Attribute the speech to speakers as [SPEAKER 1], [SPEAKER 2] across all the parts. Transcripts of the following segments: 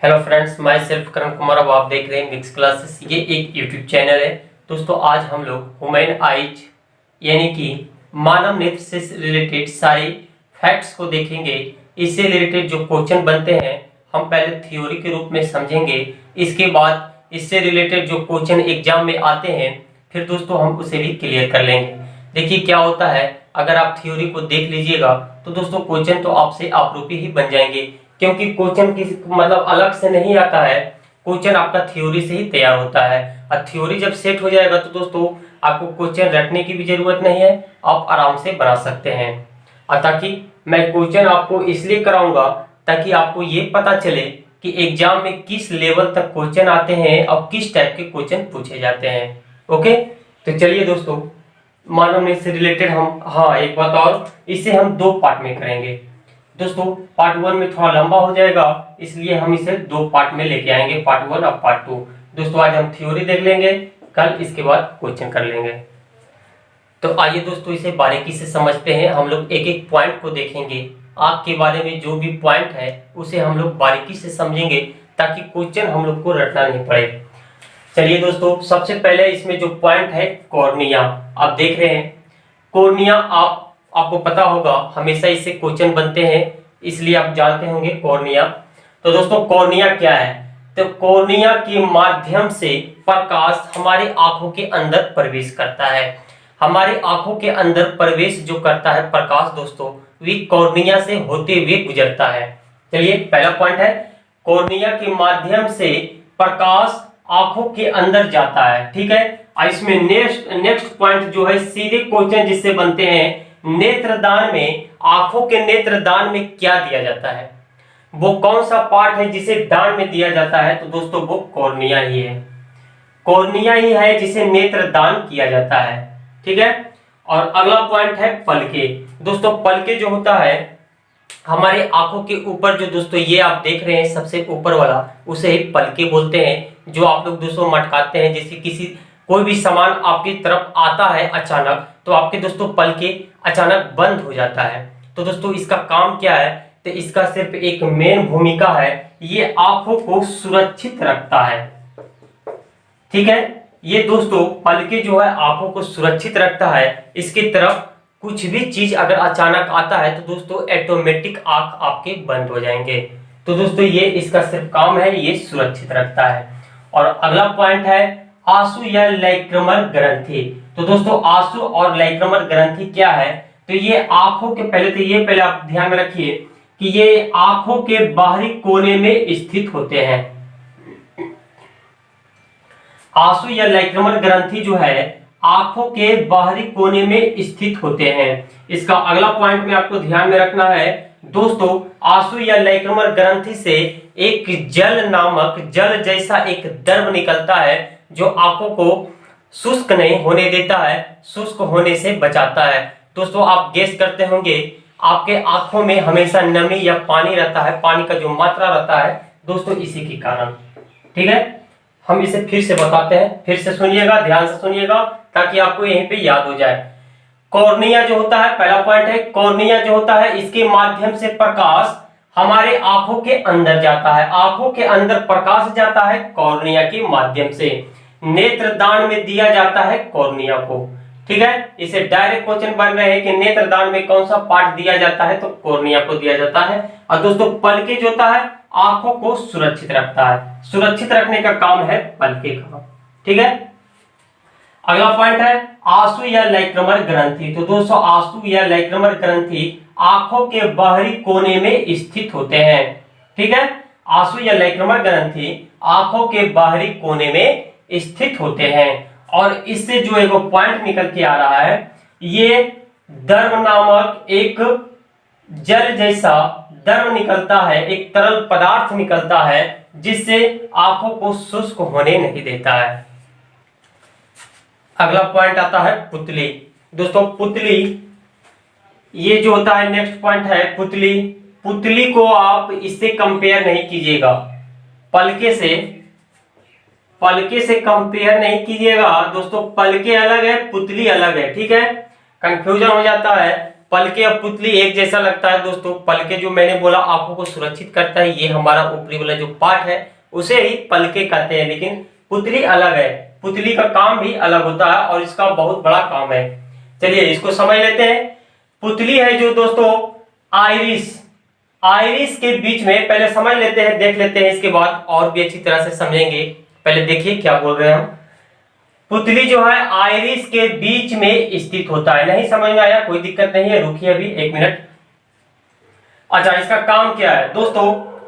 [SPEAKER 1] Hello friends, मैं self Karan Kumar. अब आप देख रहे हैं मिक्स क्लासेस। ये एक यूट्यूब चैनल है। दोस्तों आज हम लोग ह्यूमन आइज यानी कि मानव नेत्र से रिलेटेड सारे फैक्ट्स को देखेंगे। इससे रिलेटेड जो क्वेश्चन बनते हैं हम पहले थ्योरी के रूप में समझेंगे। इसके बाद इससे रिलेटेड जो क्वेश्चन एग्जाम में आते हैं फिर दोस्तों हम उसे भी क्लियर कर लेंगे। देखिए क्या होता है, अगर आप थ्योरी को देख लीजिएगा तो दोस्तों क्वेश्चन तो आपसे आपरूपी ही बन जाएंगे, क्योंकि क्वेश्चन की मतलब अलग से नहीं आता है। क्वेश्चन आपका थ्योरी से ही तैयार होता है और थ्योरी जब सेट हो जाएगा तो दोस्तों आपको क्वेश्चन रटने की भी जरूरत नहीं है, आप आराम से बना सकते हैं। ताकि मैं क्वेश्चन आपको इसलिए कराऊंगा ताकि आपको ये पता चले कि एग्जाम में किस लेवल तक क्वेश्चन आते हैं और किस टाइप के क्वेश्चन पूछे जाते हैं। ओके, तो चलिए दोस्तों मानव नेत्र से रिलेटेड हम एक बात और, इसे हम दो पार्ट में करेंगे। दोस्तों पार्ट 1 में थोड़ा लंबा हो जाएगा, इसलिए हम इसे दो पार्ट में लेके आएंगे, पार्ट 1 और पार्ट 2। दोस्तों आज हम थ्योरी देख लेंगे, कल इसके बाद क्वेश्चन कर लेंगे। तो आइए दोस्तों इसे बारीकी से समझते हैं। हम लोग एक एक पॉइंट को देखेंगे। आग के बारे में जो भी पॉइंट है उसे हम लोग बारीकी से समझेंगे ताकि क्वेश्चन हम लोग को रटना नहीं पड़े। चलिए दोस्तों, सबसे पहले इसमें जो पॉइंट है कॉर्निया, आप देख रहे हैं कॉर्निया। आपको पता होगा हमेशा इससे क्वेश्चन बनते हैं, इसलिए आप जानते होंगे कॉर्निया। तो दोस्तों कॉर्निया क्या है? तो कॉर्निया के माध्यम से प्रकाश हमारी आंखों के अंदर प्रवेश करता है। हमारी आंखों के अंदर प्रवेश जो करता है प्रकाश दोस्तों, वे कॉर्निया से होते हुए गुजरता है। चलिए पहला पॉइंट है कॉर्निया के माध्यम से प्रकाश आंखों के अंदर जाता है। ठीक है, इसमें नेक्स्ट पॉइंट जो है सीधे क्वेश्चन जिससे बनते हैं, नेत्रदान में, आंखों के नेत्रदान में क्या दिया जाता है? वो कौन सा पार्ट है जिसे दान में दिया जाता है? तो दोस्तों वो कॉर्निया ही है। कॉर्निया ही है जिसे नेत्रदान किया जाता है। ठीक है, और अगला पॉइंट है पलके। दोस्तों पलके जो होता है हमारे आंखों के ऊपर, जो दोस्तों ये आप देख रहे हैं सबसे ऊपर वाला, उसे ही पलके बोलते हैं। जो आप लोग दोस्तों मटकाते हैं, जैसे कोई भी सामान आपकी तरफ आता है अचानक, तो आपके दोस्तों पलके अचानक बंद हो जाता है। तो दोस्तों इसका काम क्या है? तो इसका सिर्फ एक मेन भूमिका है, ये आंखों को सुरक्षित रखता है। ठीक है, ये दोस्तों पलके जो है आंखों को सुरक्षित रखता है। इसकी तरफ कुछ भी चीज अगर अचानक आता है तो दोस्तों ऑटोमेटिक आंख आपके बंद हो जाएंगे। तो दोस्तों ये इसका सिर्फ काम है, ये सुरक्षित रखता है। और अगला पॉइंट है आंसू या लैक्रिमल ग्रंथि। तो दोस्तों आंसू और लैक्रिमल ग्रंथि क्या है? तो ये आंखों के पहले आप ध्यान में रखिए कि ये आंखों के बाहरी कोने में स्थित होते हैं। आंसू या लैक्रिमल ग्रंथि जो है आंखों के बाहरी कोने में स्थित होते हैं। इसका अगला पॉइंट में आपको ध्यान में रखना है दोस्तों, आंसू या लैक्रिमल ग्रंथि से एक जल नामक, जल जैसा एक द्रव निकलता है जो आंखों को शुष्क नहीं होने देता है, शुष्क होने से बचाता है। दोस्तों आप गेस करते होंगे आपके आंखों में हमेशा नमी या पानी रहता है, पानी का जो मात्रा रहता है दोस्तों इसी के कारण। ठीक है, हम इसे फिर से बताते हैं, फिर से सुनिएगा, ध्यान से सुनिएगा ताकि आपको यहीं पे याद हो जाए। कॉर्निया जो होता है, पहला पॉइंट है कॉर्निया जो होता है, इसके माध्यम से प्रकाश हमारे आंखों के अंदर जाता है। आंखों के अंदर प्रकाश जाता है कॉर्निया के माध्यम से। नेत्रदान में दिया जाता है कॉर्निया को। ठीक है, इसे डायरेक्ट क्वेश्चन बन रहे हैं कि नेत्रदान में कौन सा पार्ट दिया जाता है? तो कॉर्निया को दिया जाता है। और दोस्तों पलके जो होता है आंखों को सुरक्षित रखता है, सुरक्षित रखने का काम है पलके का। ठीक है, अगला पॉइंट है आंसू या लैक्रिमल ग्रंथि। तो दोस्तों आंसू या लैक्रिमल ग्रंथि आंखों के बाहरी कोने में स्थित होते हैं। ठीक है, आंसू या लैक्रिमल ग्रंथि आंखों के बाहरी कोने में स्थित होते हैं। और इससे जो एक पॉइंट निकल के आ रहा है, ये द्रव नामक एक जल जैसा द्रव निकलता है, एक तरल पदार्थ निकलता है जिससे आंखों को शुष्क होने नहीं देता है। अगला पॉइंट आता है पुतली। दोस्तों पुतली, ये जो होता है नेक्स्ट पॉइंट है पुतली। पुतली को आप इससे कंपेयर नहीं कीजिएगा, पलके से कंपेयर नहीं कीजिएगा दोस्तों। पलके अलग है, पुतली अलग है। ठीक है, कंफ्यूजन हो जाता है। पलके और पुतली एक जैसा लगता है दोस्तों। पलके जो मैंने बोला आंखों को सुरक्षित करता है, ये हमारा ऊपरी वाला जो पार्ट है उसे ही पलके कहते हैं, लेकिन पुतली अलग है। पुतली का काम भी अलग होता है और इसका बहुत बड़ा काम है। चलिए इसको समझ लेते हैं। पुतली है जो दोस्तों आइरिस, आइरिस के बीच में, पहले समझ लेते हैं, देख लेते हैं, इसके बाद और भी अच्छी तरह से समझेंगे। पहले देखिए क्या बोल रहे हैं हम। पुतली जो है आइरिस के बीच में स्थित होता है। नहीं समझ में आया, कोई दिक्कत नहीं है, रुकिए अभी 1 मिनट। अच्छा, इसका काम क्या है दोस्तों?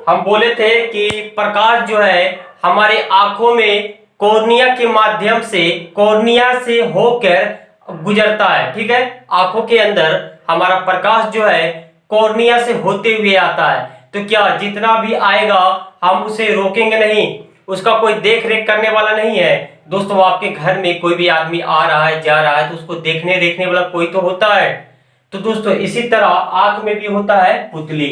[SPEAKER 1] हम बोले थे कि प्रकाश जो है हमारे आंखों में कॉर्निया के माध्यम से, कॉर्निया से होकर गुजरता है। ठीक है, आंखों के अंदर हमारा प्रकाश जो है कॉर्निया से होते हुए आता है। तो क्या जितना भी आएगा हम उसे रोकेंगे नहीं, उसका कोई देख रेख करने वाला नहीं है दोस्तों। आपके घर में कोई भी आदमी आ रहा है जा रहा है तो उसको देखने देखने वाला कोई तो होता है। तो दोस्तों इसी तरह आंख में भी होता है पुतली।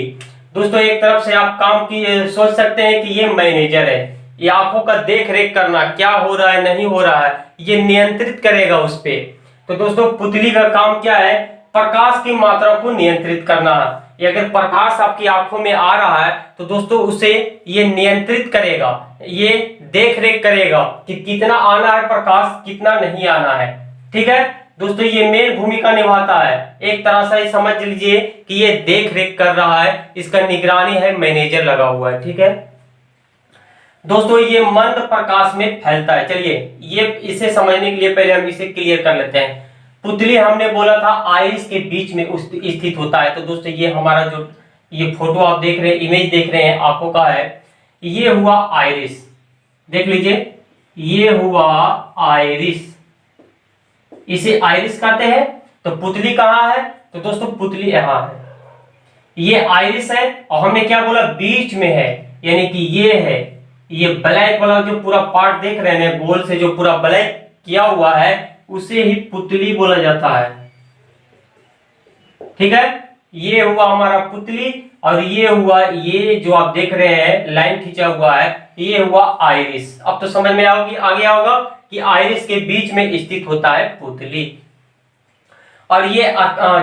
[SPEAKER 1] दोस्तों एक तरफ से आप काम की सोच सकते हैं कि ये मैनेजर है, ये आंखों का देख रेख करना, क्या हो रहा है नहीं हो रहा है ये नियंत्रित करेगा उस पे। तो दोस्तों पुतली का काम क्या है? प्रकाश की मात्रा को नियंत्रित करना। ये अगर प्रकाश आपकी आंखों में आ रहा है तो दोस्तों उसे ये नियंत्रित करेगा, ये देख रेख करेगा कि कितना आना है प्रकाश, कितना नहीं आना है। ठीक है दोस्तों, ये मेन भूमिका निभाता है। एक तरह से समझ लीजिए कि ये देख रेख कर रहा है, इसका निगरानी है, मैनेजर लगा हुआ है। ठीक है दोस्तों, ये मंद प्रकाश में फैलता है। चलिए ये इसे समझने के लिए पहले हम इसे क्लियर कर लेते हैं। पुतली हमने बोला था आइरिस के बीच में स्थित होता है। तो दोस्तों ये हमारा जो ये फोटो आप देख रहे हैं, इमेज देख रहे हैं आंखों का है, ये हुआ आइरिस। देख लीजिए ये हुआ आइरिस, इसे आइरिस कहते हैं। तो पुतली कहाँ है? तो दोस्तों पुतली यहाँ है, ये आइरिस है और हमने क्या बोला बीच में है, यानी कि ये है, ये ब्लैक वाला जो पूरा पार्ट देख रहे हैं गोल से जो पूरा ब्लैक किया हुआ है उसे ही पुतली बोला जाता है। ठीक है, ये हुआ हमारा पुतली और ये हुआ, ये जो आप देख रहे हैं लाइन खींचा हुआ है, ये हुआ आइरिस। अब तो समझ में आओगी, आ गया होगा कि आइरिस के बीच में स्थित होता है पुतली। और ये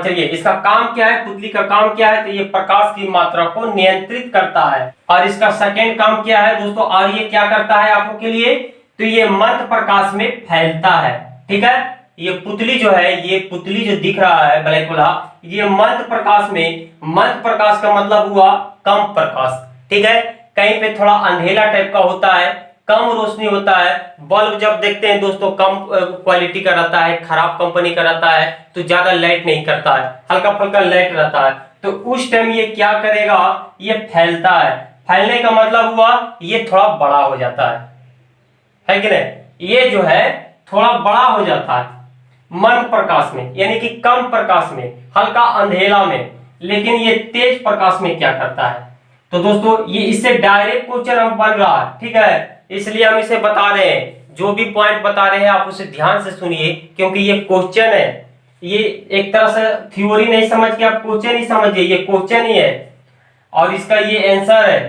[SPEAKER 1] चलिए इसका काम क्या है? पुतली का काम क्या है? तो ये प्रकाश की मात्रा को नियंत्रित करता है। और इसका सेकेंड काम क्या है दोस्तों? और ये क्या करता है आंखों के लिए? तो ये मंद प्रकाश में फैलता है। ठीक है, ये पुतली जो है, ये पुतली जो दिख रहा है ब्लैक वाला, ये मंद प्रकाश में, मंद प्रकाश का मतलब हुआ कम प्रकाश। ठीक है, कहीं पे थोड़ा अंधेला टाइप का होता है, कम रोशनी होता है। बल्ब जब देखते हैं दोस्तों कम क्वालिटी का रहता है, खराब कंपनी का रहता है तो ज्यादा लाइट नहीं करता है, हल्का फुल्का लाइट रहता है। तो उस टाइम ये क्या करेगा? ये फैलता है। फैलने का मतलब हुआ ये थोड़ा बड़ा हो जाता है कि नहीं? ये जो है थोड़ा बड़ा हो जाता है मंद प्रकाश में, यानी कि कम प्रकाश में, हल्का अंधेरा में। लेकिन ये तेज प्रकाश में क्या करता है? तो दोस्तों ये इससे डायरेक्ट क्वेश्चन हम बन रहा है। ठीक है, इसलिए हम इसे बता रहे हैं, जो भी पॉइंट बता रहे हैं आप उसे ध्यान से सुनिए, क्योंकि ये क्वेश्चन है। ये एक तरह से थ्योरी नहीं समझ के आप क्वेश्चन ही समझिए, ये क्वेश्चन ही है और इसका ये आंसर है।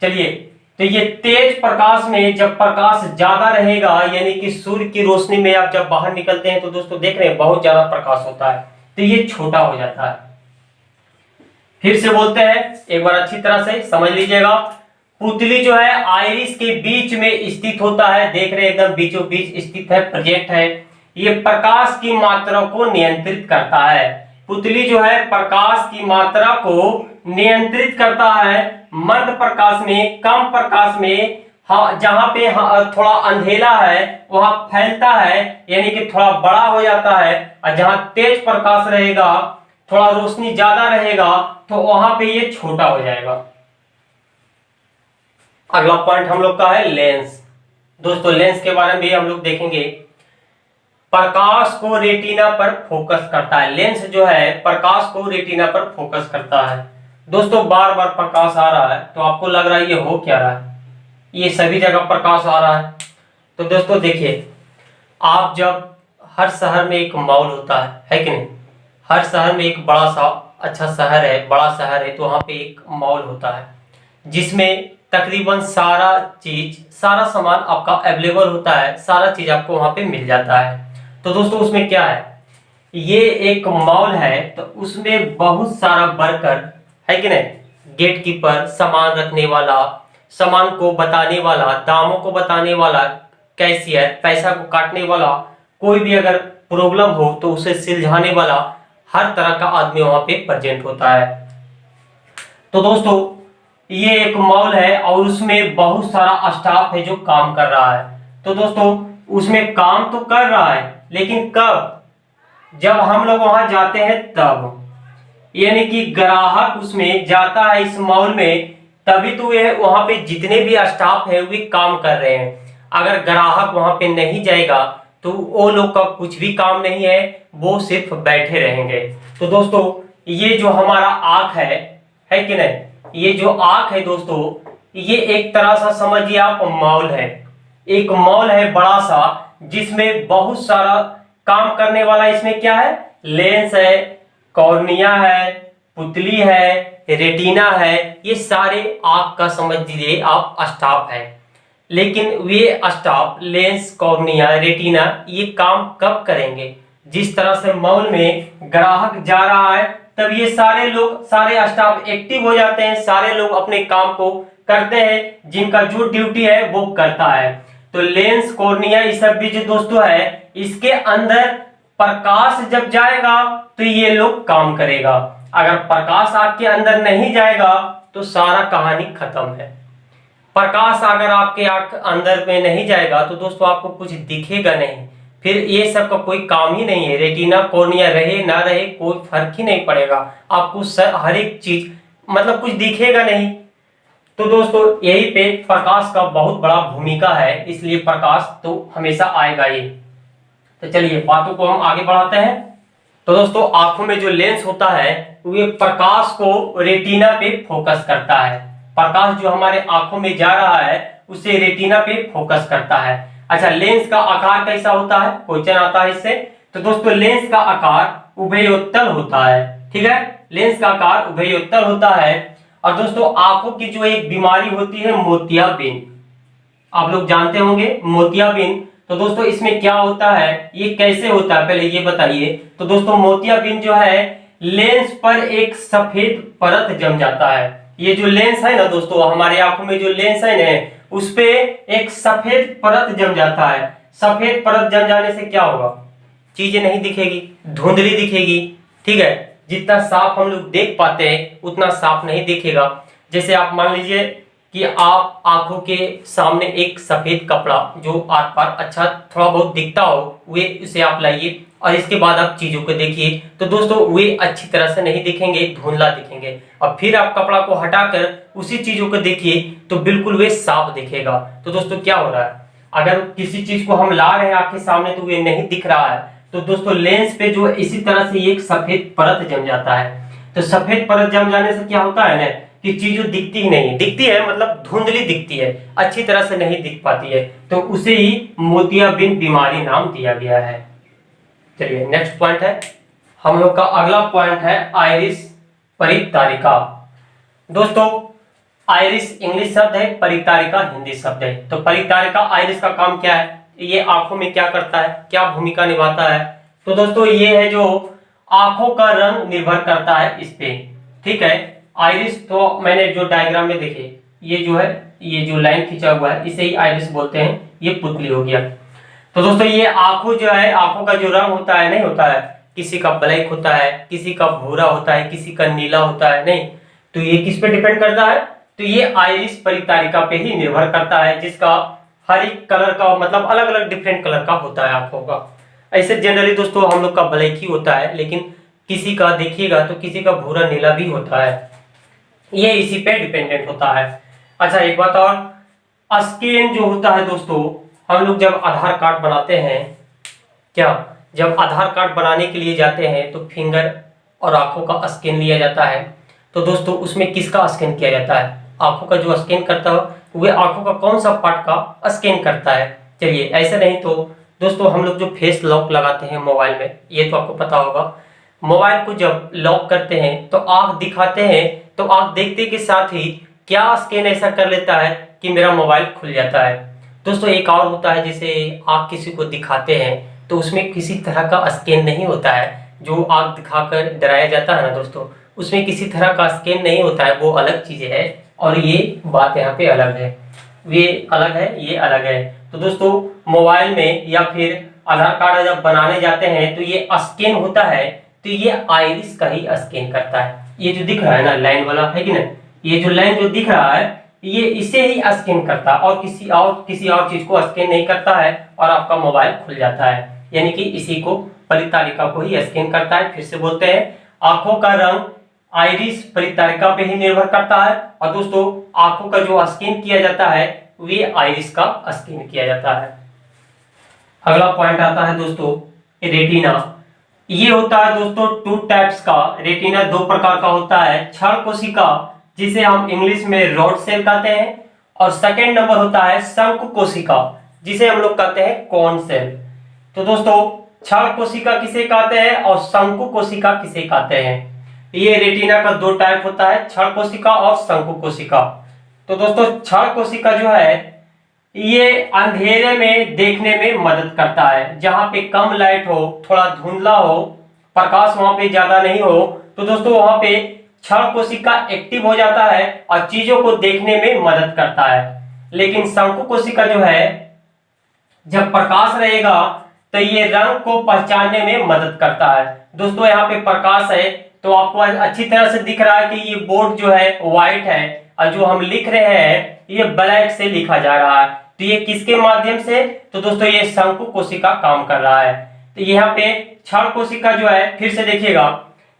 [SPEAKER 1] चलिए, तो ये तेज प्रकाश में जब प्रकाश ज्यादा रहेगा, यानी कि सूर्य की रोशनी में आप जब बाहर निकलते हैं तो दोस्तों देख रहे हैं बहुत ज्यादा प्रकाश होता है, तो ये छोटा हो जाता है। फिर से बोलते हैं, एक बार अच्छी तरह से समझ लीजिएगा। पुतली जो है आइरिस के बीच में स्थित होता है, देख रहे हैं एकदम बीचों बीच स्थित है, प्रोजेक्ट है। ये प्रकाश की मात्रा को नियंत्रित करता है। पुतली जो है प्रकाश की मात्रा को नियंत्रित करता है मंद प्रकाश में, कम प्रकाश में। हाँ, जहां पे थोड़ा अंधेरा है वहां फैलता है, यानी कि थोड़ा बड़ा हो जाता है। और जहां तेज प्रकाश रहेगा, थोड़ा रोशनी ज्यादा रहेगा, तो वहां पे ये छोटा हो जाएगा। अगला पॉइंट हम लोग का है लेंस। दोस्तों लेंस के बारे में भी हम लोग देखेंगे। प्रकाश को रेटिना पर फोकस करता है। लेंस जो है प्रकाश को रेटिना पर फोकस करता है। दोस्तों बार बार प्रकाश आ रहा है तो आपको लग रहा है ये हो क्या रहा है, ये सभी जगह प्रकाश आ रहा है। तो दोस्तों देखिए, आप जब हर शहर में एक मॉल होता है कि नहीं, हर शहर में एक बड़ा सा अच्छा शहर है, बड़ा शहर है, तो वहां पे एक मॉल होता है जिसमें तकरीबन सारा चीज, सारा सामान आपका अवेलेबल होता है, सारा चीज आपको वहां पे मिल जाता है। तो दोस्तों उसमें क्या है, ये एक मॉल है, तो उसमें बहुत सारा वर्कर है कि नहीं, गेट कीपर, सामान रखने वाला, सामान को बताने वाला, दामों को बताने वाला, कैशियर, पैसा को काटने वाला, कोई भी अगर प्रॉब्लम हो तो उसे सुलझाने वाला, हर तरह का आदमी वहां पे प्रेजेंट होता है। तो दोस्तों ये एक मॉल है और उसमें बहुत सारा स्टाफ है जो काम कर रहा है। तो दोस्तों उसमें काम तो कर रहा है, लेकिन कब? जब हम लोग वहां जाते हैं तब, यानी कि ग्राहक उसमें जाता है इस मॉल में, तभी तो ये वहां पे जितने भी स्टाफ है वे काम कर रहे हैं। अगर ग्राहक वहां पे नहीं जाएगा तो वो लोग का कुछ भी काम नहीं है, वो सिर्फ बैठे रहेंगे। तो दोस्तों ये जो हमारा आंख है कि नहीं, ये जो आंख है दोस्तों, ये एक तरह सा समझिए आप मॉल है। एक मॉल है बड़ा सा, जिसमें बहुत सारा काम करने वाला, इसमें क्या है, लेंस है, कॉर्निया है, पुतली है, रेटिना है, ये सारे आंख का समझ लीजिए आप स्टाफ है। लेकिन वे स्टाफ लेंस, कॉर्निया, रेटिना ये काम कब करेंगे? जिस तरह से मॉल में ग्राहक जा रहा है तब ये सारे लोग, सारे स्टाफ एक्टिव हो जाते हैं, सारे लोग अपने काम को करते हैं, जिनका जो ड्यूटी है वो करता है। तो लेंस, कॉर्निया ये सब भी जो दोस्तों है, इसके अंदर प्रकाश जब जाएगा तो ये लोग काम करेगा। अगर प्रकाश आपके अंदर नहीं जाएगा तो सारा कहानी खत्म है। प्रकाश अगर आपके आंख अंदर में नहीं जाएगा तो दोस्तों आपको कुछ दिखेगा नहीं, फिर ये सब का कोई काम ही नहीं है। रेटिना, कॉर्निया रहे ना रहे कोई फर्क ही नहीं पड़ेगा, आपको हर एक चीज मतलब कुछ दिखेगा नहीं। तो दोस्तों यही पे प्रकाश का बहुत बड़ा भूमिका है, इसलिए प्रकाश तो हमेशा आएगा ही। तो चलिए बातों को हम आगे बढ़ाते हैं। तो दोस्तों आंखों में जो लेंस होता है वो प्रकाश को रेटिना पे फोकस करता है। प्रकाश जो हमारे आंखों में जा रहा है उसे रेटिना पे फोकस करता है। अच्छा, लेंस का आकार कैसा होता है, क्वेश्चन आता है इससे। तो दोस्तों लेंस का आकार उभयोत्तल होता है, ठीक है, लेंस का आकार उभयोत्तल होता है। और दोस्तों आंखों की जो एक बीमारी होती है मोतियाबिंद, आप लोग जानते होंगे मोतियाबिंद। तो दोस्तों इसमें क्या होता है, ये कैसे होता है, पहले ये बताइए। तो दोस्तों मोतियाबिंद जो है, लेंस पर एक सफेद परत जम जाता है। ये जो लेंस है ना दोस्तों, हमारे आंखों में जो लेंस है ना, उस पे एक सफेद परत जम जाता है। सफेद परत जम जाने से क्या होगा, चीजें नहीं दिखेगी, धुंधली दिखेगी, ठीक है। जितना साफ हम लोग देख पाते हैं उतना साफ नहीं दिखेगा। जैसे आप मान लीजिए कि आप आंखों के सामने एक सफेद कपड़ा जो आर पार अच्छा थोड़ा बहुत दिखता हो, वे उसे आप लाइए और इसके बाद आप चीजों को देखिए, तो दोस्तों वे अच्छी तरह से नहीं दिखेंगे, धुंधला दिखेंगे। और फिर आप कपड़ा को हटाकर उसी चीजों को देखिए तो बिल्कुल वे साफ दिखेगा। तो दोस्तों क्या हो रहा है, अगर किसी चीज को हम ला रहे हैं आपके सामने तो वे नहीं दिख रहा है, तो दोस्तों लेंस पे जो इसी तरह से एक सफेद परत जम जाता है। तो सफेद परत जम जाने से क्या होता है ना कि चीज दिखती ही नहीं, दिखती है मतलब धुंधली दिखती है, अच्छी तरह से नहीं दिख पाती है, तो उसे ही मोतियाबिंद बीमारी नाम दिया गया है। चलिए नेक्स्ट पॉइंट है, हम लोग का अगला पॉइंट है आइरिस परितारिका। दोस्तों आइरिस इंग्लिश शब्द है, परितारिका हिंदी शब्द है। तो परितारिका आइरिस का काम क्या है, ये आंखों में क्या करता है, क्या भूमिका निभाता है? तो दोस्तों ये है जो आंखों का रंग निर्भर करता है इस पे, ठीक है। आइरिस तो मैंने जो डायग्राम में देखे, ये जो है, ये जो लाइन खींचा हुआ है इसे ही आइरिस बोलते हैं, ये पुतली हो गया। तो दोस्तों ये आंखों जो है, आंखों का जो रंग होता है, नहीं होता है, किसी का ब्लैक होता है, किसी का भूरा होता है, किसी का नीला होता है, नहीं, तो ये किस पे डिपेंड करता है, तो ये आइरिस परितारिका पे ही निर्भर करता है, जिसका हर एक कलर का मतलब अलग अलग डिफरेंट कलर का होता है आंखों का। ऐसे जनरली दोस्तों हम लोग का ब्लैक ही होता है, लेकिन किसी का देखिएगा तो किसी का भूरा नीला भी होता है, ये इसी पे डिपेंडेंट होता है। अच्छा एक बात और, स्कैन जो होता है दोस्तों, हम लोग जब आधार कार्ड बनाते हैं, क्या जब आधार कार्ड बनाने के लिए जाते हैं तो फिंगर और आंखों का स्कैन लिया जाता है। तो दोस्तों उसमें किसका स्कैन किया जाता है, आंखों का जो स्कैन करता है वह आंखों का कौन सा पार्ट का स्कैन करता है। चलिए ऐसा नहीं तो दोस्तों हम लोग जो फेस लॉक लगाते हैं मोबाइल में, ये तो आपको पता होगा, मोबाइल को जब लॉक करते हैं तो आंख दिखाते हैं, तो आंख देखते के साथ ही क्या स्कैन ऐसा कर लेता है कि मेरा मोबाइल खुल जाता है। दोस्तों एक और होता है, जैसे आंख किसी को दिखाते हैं तो उसमें किसी तरह का स्कैन नहीं होता है। जो आग दिखाकर डराया जाता है ना दोस्तों, उसमें किसी तरह का स्कैन नहीं होता है, वो अलग चीजें है। और ये बात यहाँ पे अलग है, ये अलग है, ये अलग है। तो दोस्तों मोबाइल में या फिर आधार कार्ड जब बनाने जाते हैं तो ये स्कैन होता है, तो ये आइरिस का ही स्कैन करता है। ये जो दिख रहा है ना लाइन वाला, है कि नहीं, ये जो लाइन जो दिख रहा है ये इसे ही स्कैन करता है और किसी और चीज को स्कैन नहीं करता है, और आपका मोबाइल खुल जाता है। यानी कि इसी को परितालिका को ही स्कैन करता है। फिर से बोलते हैं, आंखों का रंग आइरिस परितालिका पे ही निर्भर करता है। और दोस्तों आंखों का जो स्कैन किया जाता है वे आइरिस का स्कैन किया जाता है। अगला पॉइंट आता है दोस्तों रेटिना। ये होता है दोस्तों टू टाइप्स का। रेटिना दो प्रकार का होता है, क्षण कोशिका जिसे हम इंग्लिश में रॉड सेल कहते हैं, और सेकेंड नंबर होता है शंकु कोशिका जिसे हम लोग कहते हैं कोन सेल। तो दोस्तों क्षण कोशिका किसे कहते हैं और शंकु कोशिका किसे कहते हैं? ये रेटिना का दो टाइप होता है, क्षण कोशिका और शंकु कोशिका। तो दोस्तों क्षण कोशिका जो है ये अंधेरे में देखने में मदद करता है। जहां पे कम लाइट हो, थोड़ा धुंधला हो, प्रकाश वहां पे ज्यादा नहीं हो, तो दोस्तों वहां पे क्षण कोशिका एक्टिव हो जाता है और चीजों को देखने में मदद करता है। लेकिन शंकु कोशिका जो है जब प्रकाश रहेगा तो ये रंग को पहचानने में मदद करता है। दोस्तों यहाँ पे प्रकाश है तो आपको अच्छी तरह से दिख रहा है कि ये बोर्ड जो है व्हाइट है और जो हम लिख रहे हैं ये ब्लैक से लिखा जा रहा है। तो ये किसके माध्यम से? तो दोस्तों ये शंकु कोशिका काम कर रहा है। तो यहाँ पे क्षण कोशिका जो है, फिर से देखिएगा,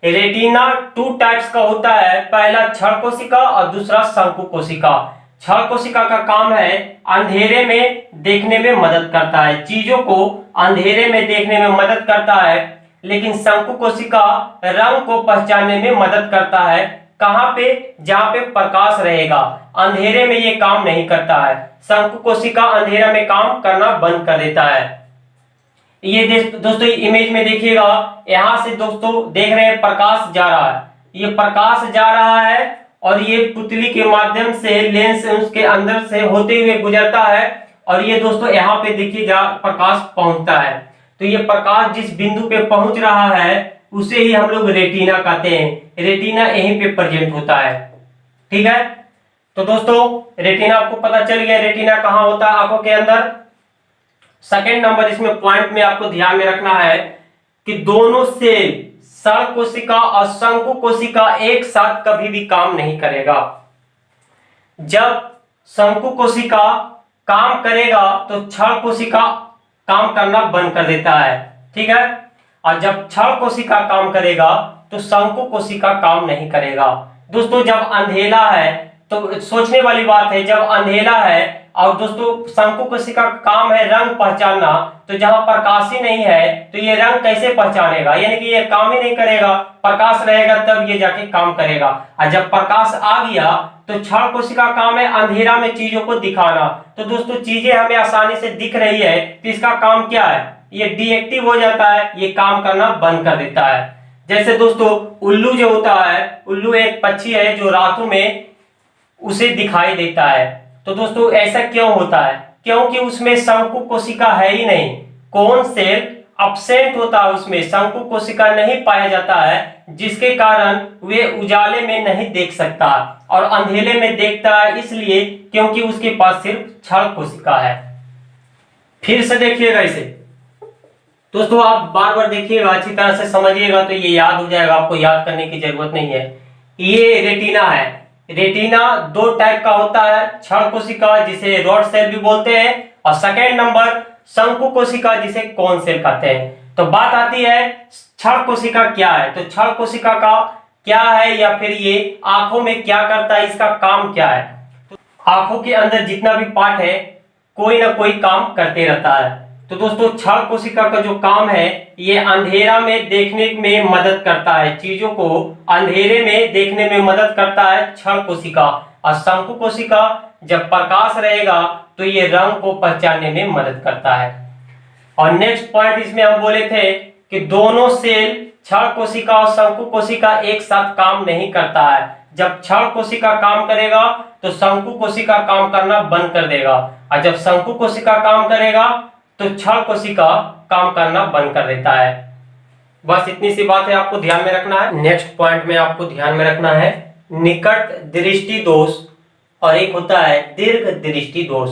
[SPEAKER 1] रेटिना टू टाइप्स का होता है, पहला क्षण कोशिका और दूसरा शंकु कोशिका। क्षण कोशिका का काम है अंधेरे में देखने में मदद करता है, चीजों को अंधेरे में देखने में मदद करता है। लेकिन शंकु कोशिका रंग को पहचानने में मदद करता है। कहां पे? जहां पे प्रकाश रहेगा, अंधेरे में ये काम नहीं करता है। शंकु कोशिका अंधेरा में काम करना बंद कर देता है। ये दोस्तों इमेज में देखिएगा, यहां से दोस्तों देख रहे हैं प्रकाश जा रहा है, ये प्रकाश जा रहा है और ये पुतली के माध्यम से लेंस उसके अंदर से होते हुए गुजरता है, और ये दोस्तों यहाँ पे देखिए जहाँ प्रकाश पहुंचता है। तो ये प्रकाश जिस बिंदु पे पहुंच रहा है उसे ही हम लोग रेटिना कहते हैं। रेटिना यहीं पे प्रेजेंट होता है, ठीक है। तो दोस्तों रेटिना आपको पता चल गया, रेटिना कहाँ होता है आंखों के अंदर। सेकेंड नंबर इसमें पॉइंट में आपको ध्यान में रखना है कि दोनों सेल क्षण कोशिका और शंकु कोशिका एक साथ कभी भी काम नहीं करेगा। जब शंकु कोशिका काम करेगा तो क्षण कोशिका काम करना बंद कर देता है, ठीक है। और जब क्षण कोशिका काम करेगा तो शंकु कोशिका काम नहीं करेगा। दोस्तों जब अंधेला है तो सोचने वाली बात है, जब अंधेला है और दोस्तों शंकु कोशिका का काम है रंग पहचानना, तो जहां प्रकाश ही नहीं है तो ये रंग कैसे पहचानेगा? यानी कि ये काम ही नहीं करेगा। प्रकाश रहेगा तब ये जाके काम करेगा, और जब प्रकाश आ गया तो क्षण कोशिका का काम है अंधेरा में चीजों को दिखाना। तो दोस्तों चीजें हमें आसानी से दिख रही है तो इसका काम क्या है? ये डीएक्टिव हो जाता है, ये काम करना बंद कर देता है। जैसे दोस्तों उल्लू जो होता है, उल्लू एक पक्षी है जो रातों में उसे दिखाई देता है। तो दोस्तों ऐसा क्यों होता है? क्योंकि उसमें शंकु कोशिका है ही नहीं, कोन सेल अब्सेंट होता है, उसमें शंकु कोशिका नहीं पाया जाता है, जिसके कारण वे उजाले में नहीं देख सकता और अंधेरे में देखता है, इसलिए क्योंकि उसके पास सिर्फ क्षण कोशिका है। फिर से देखिएगा इसे दोस्तों, आप बार बार देखिएगा, अच्छी तरह से समझिएगा तो ये याद हो जाएगा, आपको याद करने की जरूरत नहीं है। ये रेटिना है। रेटिना दो टाइप का होता है, क्षण कोशिका जिसे रॉड सेल भी बोलते हैं, और सेकेंड नंबर शंकु कोशिका जिसे कोन सेल कहते हैं। तो बात आती है क्षण कोशिका क्या है? तो क्षण कोशिका का क्या है या फिर ये आंखों में क्या करता है, इसका काम क्या है? तो आंखों के अंदर जितना भी पार्ट है कोई ना कोई काम करते रहता है। तो दोस्तों क्षण कोशिका का जो काम है ये अंधेरा में देखने में मदद करता है, चीजों को अंधेरे में देखने में मदद करता है क्षण कोशिका। और शंकु कोशिका जब प्रकाश रहेगा तो ये रंग को पहचानने में मदद करता है। और नेक्स्ट पॉइंट इसमें हम बोले थे कि दोनों सेल क्षण कोशिका और शंकु कोशिका एक साथ काम नहीं करता है। जब क्षण कोशिका काम करेगा तो शंकु कोशिका काम करना बंद कर देगा, और जब शंकु कोशिका काम करेगा तो क्षण कोशिका काम करना बंद कर देता है। बस इतनी सी बात है, आपको ध्यान में रखना है। नेक्स्ट पॉइंट में आपको ध्यान में रखना है निकट दृष्टि दोष और एक होता है दीर्घ दृष्टि दोष।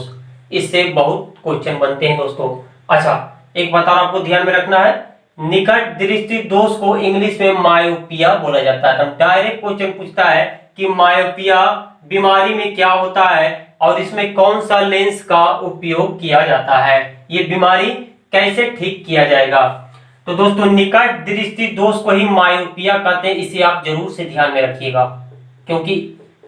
[SPEAKER 1] इससे बहुत क्वेश्चन बनते हैं दोस्तों। अच्छा, एक बात और आपको ध्यान में रखना है, निकट दृष्टि दोष को इंग्लिश में मायोपिया बोला जाता है। तो डायरेक्ट क्वेश्चन पूछता है कि मायोपिया बीमारी में क्या होता है और इसमें कौन सा लेंस का उपयोग किया जाता है, ये बीमारी कैसे ठीक किया जाएगा। तो दोस्तों निकट दृष्टि दोष को ही मायोपिया कहते हैं। इसे आप जरूर से ध्यान में रखिएगा क्योंकि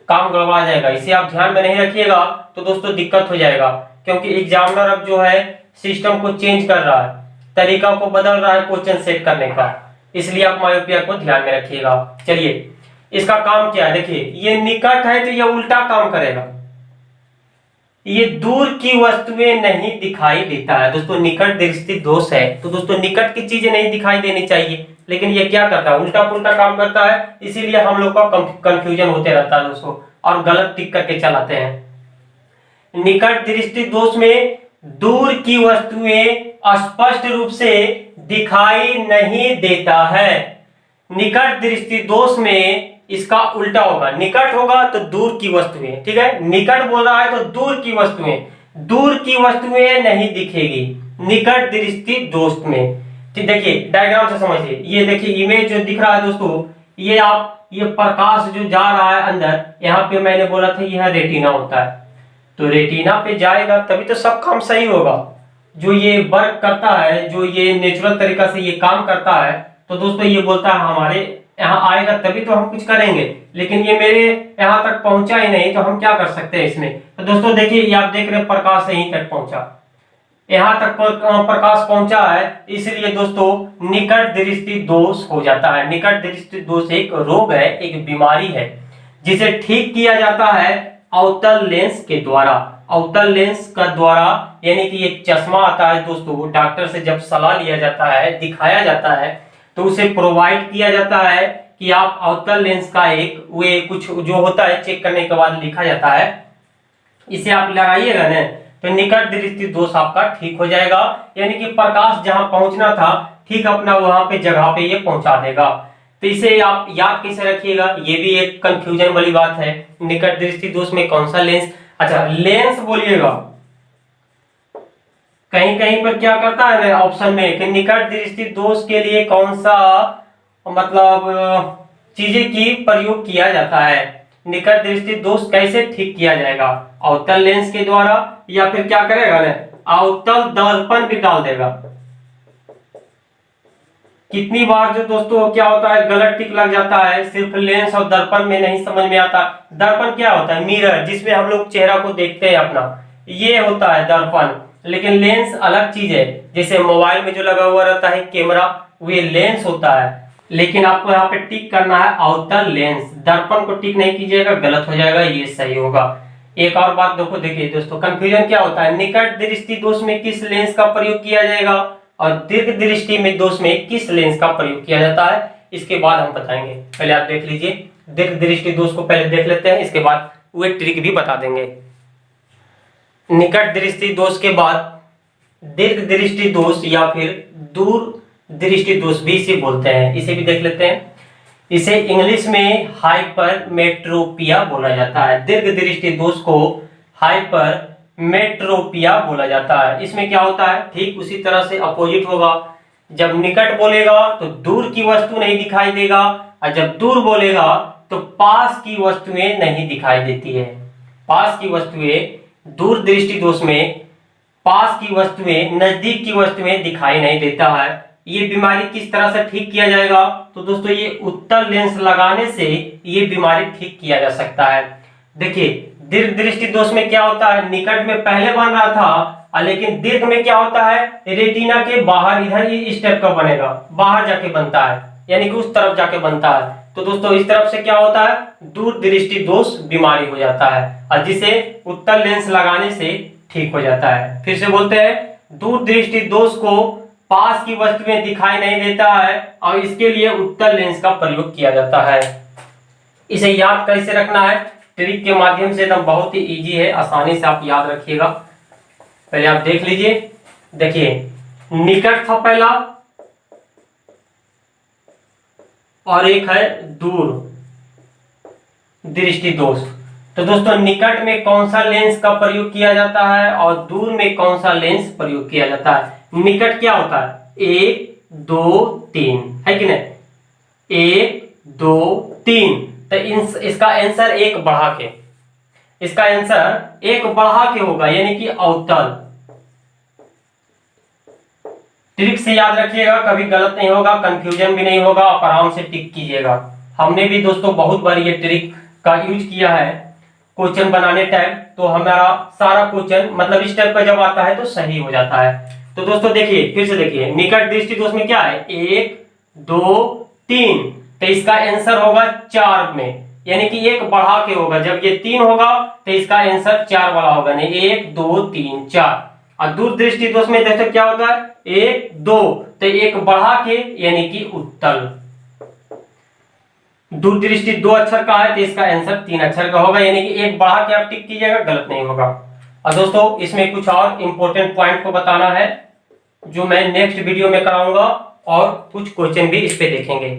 [SPEAKER 1] काम गड़बड़ा जाएगा। इसे आप ध्यान में नहीं रखिएगा तो दोस्तों दिक्कत हो जाएगा, क्योंकि एग्जामिनर अब जो है सिस्टम को चेंज कर रहा है, तरीका को बदल रहा है क्वेश्चन सेट करने का, इसलिए आप मायोपिया को ध्यान में रखिएगा। चलिए, इसका काम क्या है, देखिए ये निकट है तो ये उल्टा काम करेगा, ये दूर की वस्तुएं नहीं दिखाई देता है। दोस्तों निकट दृष्टि दोष है तो दोस्तों निकट की चीजें नहीं दिखाई देनी चाहिए, लेकिन ये क्या करता है, उल्टा पुल्टा काम करता है। इसीलिए हम लोग का कंफ्यूजन होते रहता है दोस्तों और गलत टिक करके चलाते हैं। निकट दृष्टि दोष में दूर की वस्तुएं स्पष्ट रूप से दिखाई नहीं देता है। निकट दृष्टि दोष में इसका उल्टा होगा, निकट होगा तो दूर की वस्तुएं, ठीक है, निकट बोल रहा है तो दूर की वस्तुएं नहीं दिखेगी निकट दृष्टि दोष में। ठीक, देखिए डायग्राम से समझिए, ये देखिए इमेज जो दिख रहा है दोस्तों, ये प्रकाश जो जा रहा है अंदर, यहाँ पे मैंने बोला था यह रेटिना होता है, तो रेटिना पे जाएगा तभी तो सब काम सही होगा। जो ये वर्क करता है, जो ये नेचुरल तरीका से ये काम करता है, तो दोस्तों ये बोलता है हमारे यहाँ आएगा तभी तो हम कुछ करेंगे, लेकिन ये मेरे यहाँ तक पहुंचा ही नहीं तो हम क्या कर सकते हैं इसमें। तो दोस्तों देखिए, ये आप देख रहे हैं प्रकाश यहीं तक पहुंचा, यहाँ तक प्रकाश पहुंचा है, इसलिए दोस्तों निकट दृष्टि दोष हो जाता है। निकट दृष्टि दोष एक रोग है, एक बीमारी है, जिसे ठीक किया जाता है अवतल लेंस के द्वारा। अवतल लेंस का द्वारा यानी कि एक चश्मा आता है दोस्तों, डॉक्टर से जब सलाह लिया जाता है, दिखाया जाता है, तो उसे प्रोवाइड किया जाता है कि आप अवतल लेंस का एक वे कुछ जो होता है चेक करने के बाद लिखा जाता है, इसे आप लगाइएगा ना तो निकट दृष्टि दोष आपका ठीक हो जाएगा। यानी कि प्रकाश जहां पहुंचना था ठीक अपना वहां पे जगह पे ये पहुंचा देगा। तो इसे आप याद कैसे रखिएगा, ये भी एक कंफ्यूजन वाली बात है। निकट दृष्टि दोष में कौन सा लेंस, अच्छा लेंस बोलिएगा, कहीं कहीं पर क्या करता है ऑप्शन में कि निकट दृष्टि दोष के लिए कौन सा मतलब चीजें की प्रयोग किया जाता है, निकट दृष्टि दोष कैसे ठीक किया जाएगा, अवतल लेंस के द्वारा या फिर क्या करेगा ना अवतल दर्पण भी डाल देगा। कितनी बार जो दोस्तों क्या होता है गलत टिक लग जाता है, सिर्फ लेंस और दर्पण में नहीं समझ में आता। दर्पण क्या होता है, मिरर, जिसमें हम लोग चेहरा को देखते हैं अपना, ये होता है दर्पण। लेकिन लेंस अलग चीज है, जैसे मोबाइल में जो लगा हुआ रहता है कैमरा, वो लेंस होता है। लेकिन आपको यहाँ पे टिक करना है अवतल लेंस, दर्पण को टिक नहीं कीजिएगा, गलत हो जाएगा, ये सही होगा। एक और बात देखो, देखिए दोस्तों कंफ्यूजन क्या होता है, निकट दृष्टि दोष में किस लेंस का प्रयोग किया जाएगा और दीर्घ दृष्टि में दोष में किस लेंस का प्रयोग किया जाता है, इसके बाद हम बताएंगे। पहले आप देख लीजिए, दीर्घ दृष्टि दोष को पहले देख लेते हैं, इसके बाद वे ट्रिक भी बता देंगे। निकट दृष्टि दोष के बाद दीर्घ दृष्टि दोष या फिर दूर दृष्टि दोष भी इसे बोलते हैं, इसे भी देख लेते हैं। इसे इंग्लिश में हाइपरमेट्रोपिया बोला जाता है। दीर्घ दृष्टि दोष को हाइपरमेट्रोपिया बोला जाता है। इसमें क्या होता है, ठीक उसी तरह से अपोजिट होगा। जब निकट बोलेगा तो दूर की वस्तु नहीं दिखाई देगा, और जब दूर बोलेगा तो पास की वस्तुएं नहीं दिखाई देती है। पास की वस्तुएं, दूर दृष्टि दोष में पास की वस्तुएं, नजदीक की वस्तुएं दिखाई नहीं देता है। ये बीमारी किस तरह से ठीक किया जाएगा, तो दोस्तों ये उत्तल लेंस लगाने से ये बीमारी ठीक किया जा सकता है। देखिए दीर्घ दृष्टि दोष में क्या होता है, निकट में पहले बन रहा था, लेकिन दीर्घ में क्या होता है, रेटिना के बाहर इधर इस टाइप का बनेगा, बाहर जाके बनता है, यानी कि उस तरफ जाके बनता है। तो दोस्तों इस तरफ से क्या होता है, दूर दृष्टि दोष बीमारी हो जाता है, और जिसे उत्तल लेंस लगाने से ठीक हो जाता है। फिर से बोलते हैं, दूर दृष्टि दोष को पास की वस्तुएं दिखाई नहीं देता है और इसके लिए उत्तल लेंस का प्रयोग किया जाता है। इसे याद कैसे रखना है, ट्रिक के माध्यम से, एकदम बहुत ही इजी है, आसानी से आप याद रखिएगा। पहले आप देख लीजिए, देखिए निकट था पहला और एक है दूर दृष्टि दोष। तो दोस्तों निकट में कौन सा लेंस का प्रयोग किया जाता है और दूर में कौन सा लेंस प्रयोग किया जाता है। निकट क्या होता है 1 2 3 है कि नहीं 1 2 3। तो इसका आंसर एक बढ़ा के, इसका आंसर एक बढ़ा के होगा यानी कि अवतल। ट्रिक से याद रखिएगा, कभी गलत नहीं होगा, कंफ्यूजन भी नहीं होगा, आप आराम से टिक कीजिएगा। हमने भी दोस्तों बहुत बार ये ट्रिक का यूज किया है क्वेश्चन बनाने टाइम, तो हमारा सारा क्वेश्चन मतलब इस टाइप का जब आता है तो सही हो जाता है। तो दोस्तों देखिए फिर से देखिए निकट दृष्टि दोष में क्या है 1 2 3। तो इसका आंसर होगा 4 में, यानी कि एक बढ़ा के होगा। जब ये 3 होगा तो इसका आंसर 4 वाला होगा, नहीं 1 2 3 4। और दूर दृष्टि दोष में देखो क्या होता है 1 2, तो एक बढ़ा के यानी कि उत्तल। दूर दृष्टि 2 अक्षर का है तो इसका आंसर 3 अक्षर का होगा, यानी कि एक बढ़ा के आप टिक कीजिएगा, गलत नहीं होगा। और दोस्तों इसमें कुछ और इंपॉर्टेंट पॉइंट को बताना है जो मैं नेक्स्ट वीडियो में कराऊंगा, और कुछ क्वेश्चन भी इस पे देखेंगे।